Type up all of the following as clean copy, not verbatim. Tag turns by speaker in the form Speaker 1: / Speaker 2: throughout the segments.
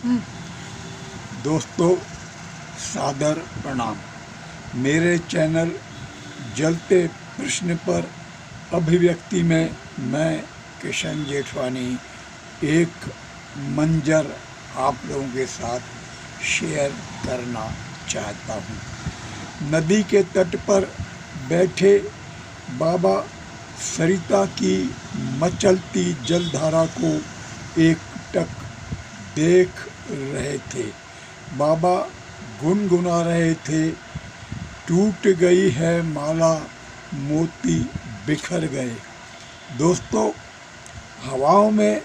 Speaker 1: दोस्तों, सादर प्रणाम। मेरे चैनल जलते प्रश्न पर अभिव्यक्ति में मैं किशन जेठवानी एक मंजर आप लोगों के साथ शेयर करना चाहता हूँ। नदी के तट पर बैठे बाबा सरिता की मचलती जलधारा को एकटक देख रहे थे। बाबा गुनगुना रहे थे, टूट गई है माला, मोती बिखर गए। दोस्तों, हवाओं में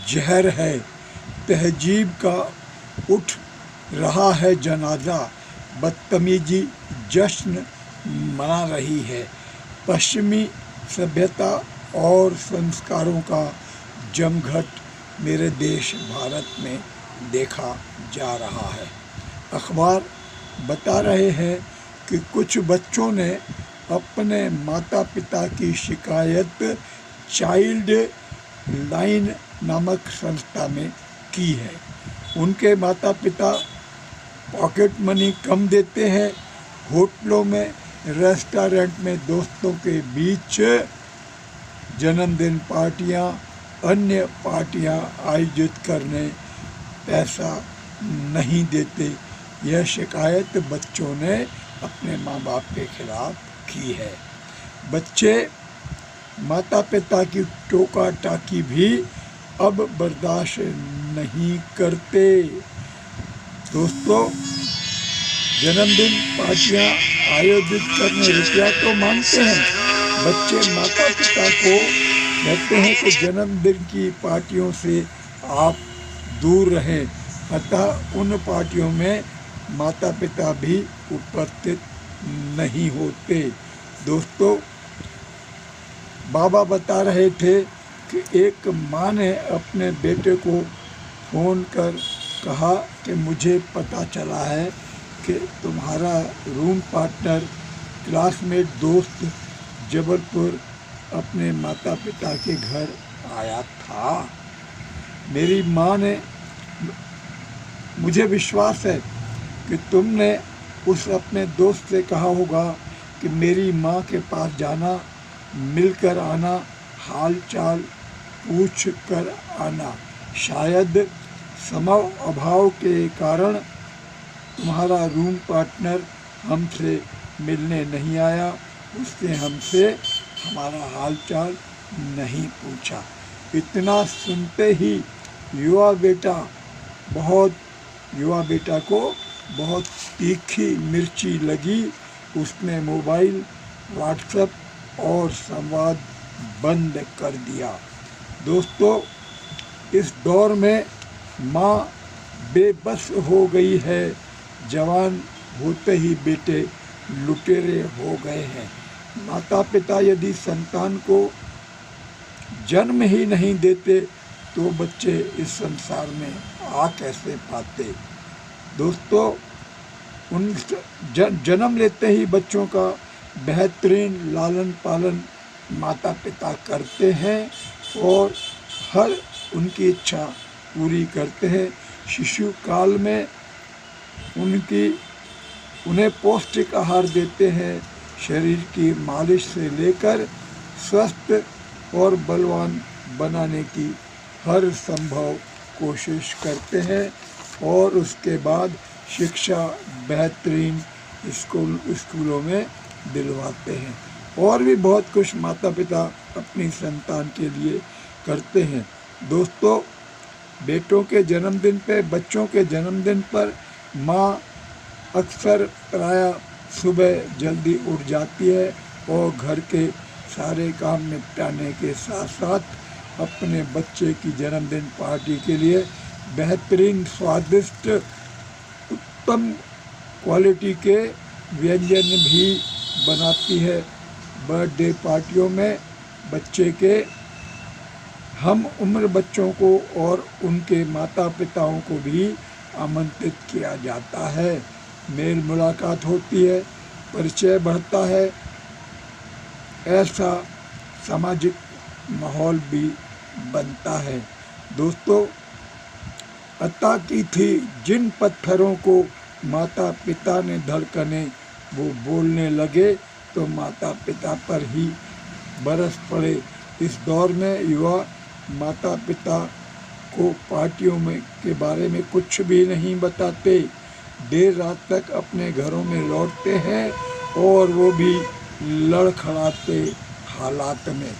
Speaker 1: जहर है, तहजीब का उठ रहा है जनाजा, बदतमीजी जश्न मना रही है। पश्चिमी सभ्यता और संस्कारों का जमघट मेरे देश भारत में देखा जा रहा है। अखबार बता रहे हैं कि कुछ बच्चों ने अपने माता पिता की शिकायत चाइल्ड लाइन नामक संस्था में की है। उनके माता पिता पॉकेट मनी कम देते हैं, होटलों में, रेस्टोरेंट में दोस्तों के बीच जन्मदिन पार्टियां, अन्य पार्टियां आयोजित करने पैसा नहीं देते। यह शिकायत बच्चों ने अपने माँ बाप के खिलाफ की है। बच्चे माता पिता की टोका टाकी भी अब बर्दाश्त नहीं करते। दोस्तों, जन्मदिन पार्टियां आयोजित करने रुपया तो मांगते हैं। बच्चे माता पिता को कहते हैं कि जन्मदिन की पार्टियों से आप दूर रहें, अतः उन पार्टियों में माता पिता भी उपस्थित नहीं होते। दोस्तों, बाबा बता रहे थे कि एक माँ ने अपने बेटे को फ़ोन कर कहा कि मुझे पता चला है कि तुम्हारा रूम पार्टनर, क्लासमेट दोस्त जबलपुर अपने माता पिता के घर आया था। मेरी माँ ने, मुझे विश्वास है कि तुमने उस अपने दोस्त से कहा होगा कि मेरी माँ के पास जाना, मिलकर आना, हाल चाल पूछ कर आना। शायद समय अभाव के कारण तुम्हारा रूम पार्टनर हमसे मिलने नहीं आया, उसने हमसे हमारा हाल चाल नहीं पूछा। इतना सुनते ही युवा बेटा को बहुत तीखी मिर्ची लगी। उसने मोबाइल, व्हाट्सएप और संवाद बंद कर दिया। दोस्तों, इस दौर में माँ बेबस हो गई है। जवान होते ही बेटे लुटेरे हो गए हैं। माता पिता यदि संतान को जन्म ही नहीं देते तो बच्चे इस संसार में आ कैसे पाते। दोस्तों, उन जन्म लेते ही बच्चों का बेहतरीन लालन पालन माता पिता करते हैं और हर उनकी इच्छा पूरी करते हैं। शिशु काल में उन्हें पौष्टिक आहार देते हैं। शरीर की मालिश से लेकर स्वस्थ और बलवान बनाने की हर संभव कोशिश करते हैं और उसके बाद शिक्षा बेहतरीन स्कूलों में दिलवाते हैं। और भी बहुत कुछ माता पिता अपनी संतान के लिए करते हैं। दोस्तों, बेटों के जन्मदिन पे, बच्चों के जन्मदिन पर माँ अक्सर प्रायः सुबह जल्दी उठ जाती है और घर के सारे काम निपटाने के साथ साथ अपने बच्चे की जन्मदिन पार्टी के लिए बेहतरीन, स्वादिष्ट, उत्तम क्वालिटी के व्यंजन भी बनाती है। बर्थडे पार्टियों में बच्चे के हम उम्र बच्चों को और उनके माता पिताओं को भी आमंत्रित किया जाता है। मेल मुलाकात होती है, परिचय बढ़ता है। ऐसा सामाजिक माहौल भी बनता है। दोस्तों, अता की थी जिन पत्थरों को माता पिता ने धड़कने, वो बोलने लगे तो माता पिता पर ही बरस पड़े। इस दौर में युवा माता पिता को पार्टियों में के बारे में कुछ भी नहीं बताते, देर रात तक अपने घरों में लौटते हैं और वो भी लड़खड़ाते हालात में।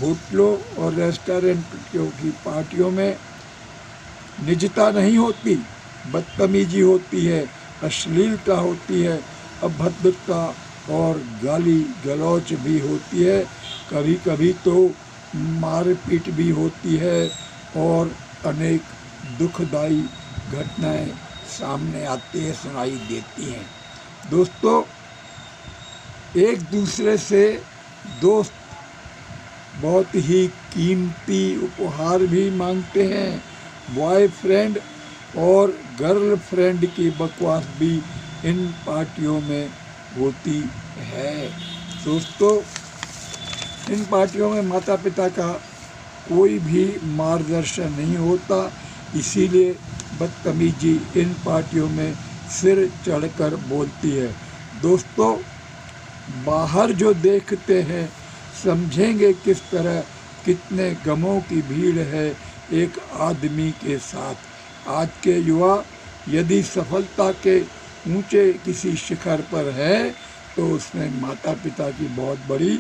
Speaker 1: होटलों और रेस्टोरेंटों की पार्टियों में निजता नहीं होती, बदतमीजी होती है, अश्लीलता होती है, अभद्रता और गाली गलौच भी होती है। कभी कभी तो मारपीट भी होती है और अनेक दुखदाई घटनाएं सामने आती है, सुनाई देती हैं। दोस्तों, एक दूसरे से दोस्त बहुत ही कीमती उपहार भी मांगते हैं। बॉयफ्रेंड और गर्लफ्रेंड की बकवास भी इन पार्टियों में होती है। दोस्तों, इन पार्टियों में माता पिता का कोई भी मार्गदर्शन नहीं होता, इसीलिए बदतमीजी इन पार्टियों में सिर चढ़कर बोलती है। दोस्तों, बाहर जो देखते हैं समझेंगे किस तरह कितने गमों की भीड़ है एक आदमी के साथ। आज के युवा यदि सफलता के ऊंचे किसी शिखर पर है तो उसमें माता पिता की बहुत बड़ी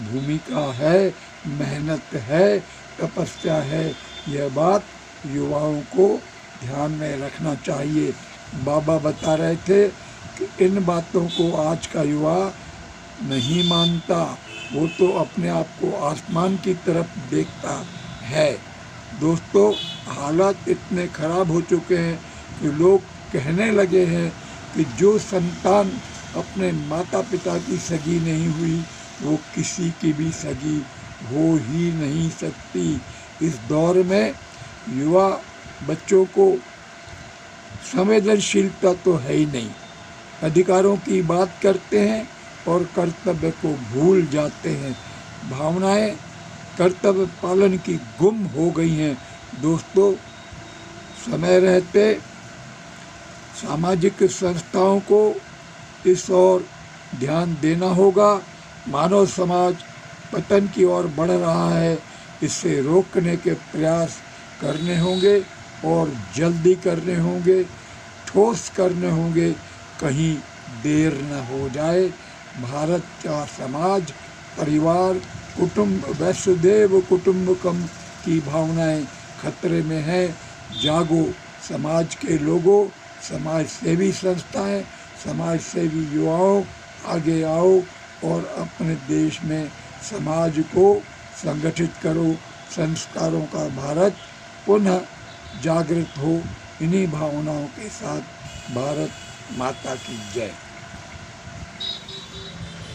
Speaker 1: भूमिका है, मेहनत है, तपस्या है। यह बात युवाओं को ध्यान में रखना चाहिए। बाबा बता रहे थे कि इन बातों को आज का युवा नहीं मानता, वो तो अपने आप को आसमान की तरफ देखता है। दोस्तों, हालात इतने खराब हो चुके हैं कि लोग कहने लगे हैं कि जो संतान अपने माता पिता की सगी नहीं हुई वो किसी की भी सगी हो ही नहीं सकती। इस दौर में युवा बच्चों को संवेदनशीलता तो है ही नहीं, अधिकारों की बात करते हैं और कर्तव्य को भूल जाते हैं। भावनाएं कर्तव्य पालन की गुम हो गई हैं। दोस्तों, समय रहते सामाजिक संस्थाओं को इस ओर ध्यान देना होगा। मानव समाज पतन की ओर बढ़ रहा है, इसे रोकने के प्रयास करने होंगे और जल्दी करने होंगे, ठोस करने होंगे, कहीं देर न हो जाए। भारत का समाज, परिवार, कुटुंब, वसुधैव कुटुंबकम की भावनाएं खतरे में है। जागो समाज के लोगों, समाज सेवी संस्थाएं, समाज सेवी युवाओं, आगे आओ और अपने देश में समाज को संगठित करो। संस्कारों का भारत पुनः जागृत हो। इन्हीं भावनाओं के साथ भारत माता की जय।